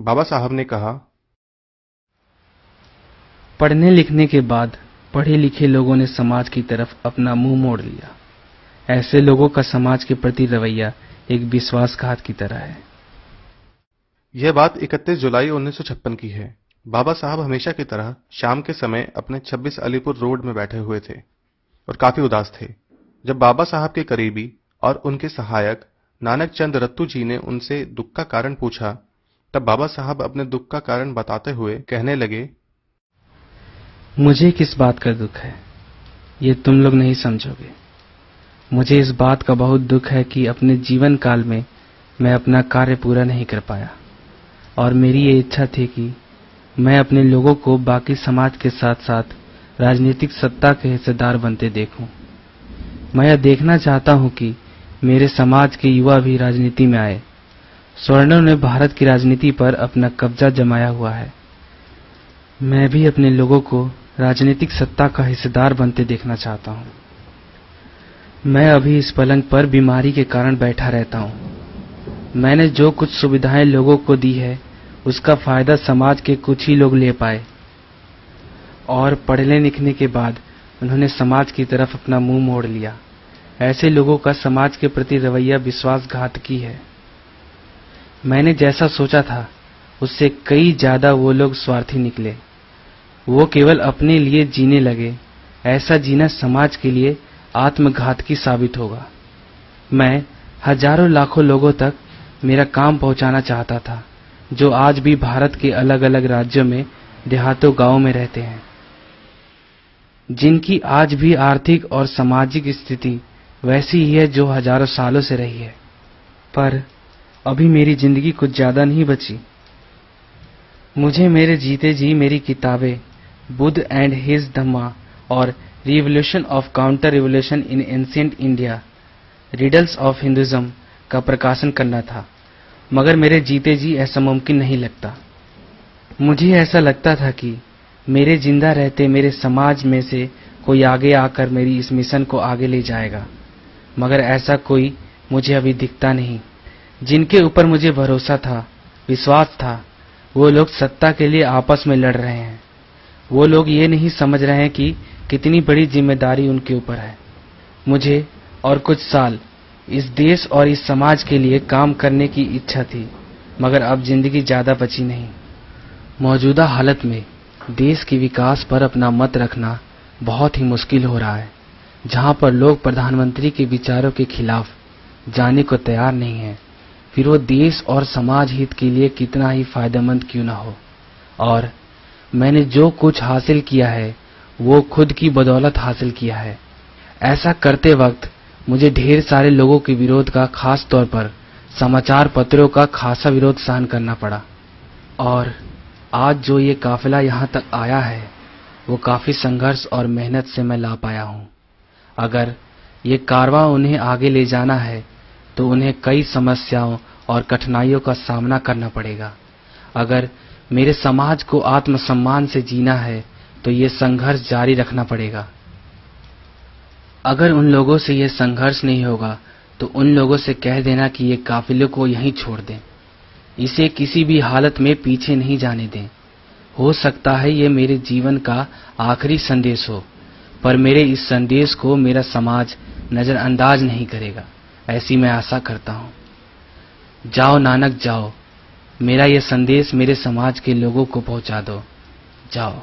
बाबा साहब ने कहा, पढ़ने लिखने के बाद पढ़े लिखे लोगों ने समाज की तरफ अपना मुंह मोड़ लिया। ऐसे लोगों का समाज के प्रति रवैया एक विश्वासघात की तरह है। यह बात 31 जुलाई 1956 की है। बाबा साहब हमेशा की तरह शाम के समय अपने 26 अलीपुर रोड में बैठे हुए थे और काफी उदास थे। जब बाबा साहब के करीबी और उनके सहायक नानक चंद रत्तू जी ने उनसे दुख का कारण पूछा, तब बाबा साहब अपने दुख का कारण बताते हुए कहने लगे, मुझे किस बात का दुख है, ये तुम लोग नहीं समझोगे। मुझे इस बात का बहुत दुख है कि अपने जीवन काल में मैं अपना कार्य पूरा नहीं कर पाया और मेरी ये इच्छा थी कि मैं अपने लोगों को बाकी समाज के साथ साथ राजनीतिक सत्ता के हिस्सेदार बनते देखूं। मैं यह देखना चाहता हूं कि मेरे समाज के युवा भी राजनीति में आए। स्वर्णों ने भारत की राजनीति पर अपना कब्जा जमाया हुआ है। मैं भी अपने लोगों को राजनीतिक सत्ता का हिस्सेदार बनते देखना चाहता हूं। मैं अभी इस पलंग पर बीमारी के कारण बैठा रहता हूं। मैंने जो कुछ सुविधाएं लोगों को दी है उसका फायदा समाज के कुछ ही लोग ले पाए और पढ़ने लिखने के बाद उन्होंने समाज की तरफ अपना मुंह मोड़ लिया। ऐसे लोगों का समाज के प्रति रवैया विश्वासघातकी है। मैंने जैसा सोचा था उससे कई ज्यादा वो लोग स्वार्थी निकले। वो केवल अपने लिए जीने लगे। ऐसा जीना समाज के लिए आत्मघातकी साबित होगा। मैं हजारों लाखों लोगों तक मेरा काम पहुंचाना चाहता था जो आज भी भारत के अलग अलग राज्यों में देहातों गांवों में रहते हैं, जिनकी आज भी आर्थिक और सामाजिक स्थिति वैसी ही है जो हजारों सालों से रही है। पर अभी मेरी जिंदगी कुछ ज्यादा नहीं बची। मुझे मेरे जीते जी मेरी किताबें बुद्ध एंड हिज धम्मा और revolution of counter revolution in ancient India, riddles of Hinduism का प्रकाशन करना था, मगर मेरे जीते जी ऐसा मुमकिन नहीं लगता। मुझे ऐसा लगता था कि मेरे जिंदा रहते मेरे समाज में से कोई आगे आकर मेरी इस मिशन को आगे ले जाएगा, मगर ऐसा कोई मुझे अभी दिखता नहीं। जिनके ऊपर मुझे भरोसा था, विश्वास था, वो लोग सत्ता के लिए आपस में लड़ रहे हैं। वो लोग ये नहीं समझ रहे हैं कि कितनी बड़ी जिम्मेदारी उनके ऊपर है। मुझे और कुछ साल इस देश और इस समाज के लिए काम करने की इच्छा थी, मगर अब जिंदगी ज्यादा बची नहीं। मौजूदा हालत में देश के विकास पर अपना मत रखना बहुत ही मुश्किल हो रहा है, जहां पर लोग प्रधानमंत्री के विचारों के खिलाफ जाने को तैयार नहीं है, फिर वो देश और समाज हित के लिए कितना ही फायदेमंद क्यों ना हो। और मैंने जो कुछ हासिल किया है वो खुद की बदौलत हासिल किया है। ऐसा करते वक्त मुझे ढेर सारे लोगों के विरोध का, खास तौर पर समाचार पत्रों का खासा विरोध सहन करना पड़ा। और आज जो ये काफिला यहाँ तक आया है वो काफी संघर्ष और मेहनत से मैं ला पाया हूँ। अगर ये कारवां उन्हें आगे ले जाना है तो उन्हें कई समस्याओं और कठिनाइयों का सामना करना पड़ेगा। अगर मेरे समाज को आत्मसम्मान से जीना है तो ये संघर्ष जारी रखना पड़ेगा। अगर उन लोगों से ये संघर्ष नहीं होगा तो उन लोगों से कह देना कि ये काफिले को यहीं छोड़ दें, इसे किसी भी हालत में पीछे नहीं जाने दें। हो सकता है ये मेरे जीवन का आखिरी संदेश हो, पर मेरे इस संदेश को मेरा समाज नजरअंदाज नहीं करेगा, ऐसी मैं आशा करता हूँ। जाओ नानक जाओ, मेरा ये संदेश मेरे समाज के लोगों को पहुंचा दो। जाओ।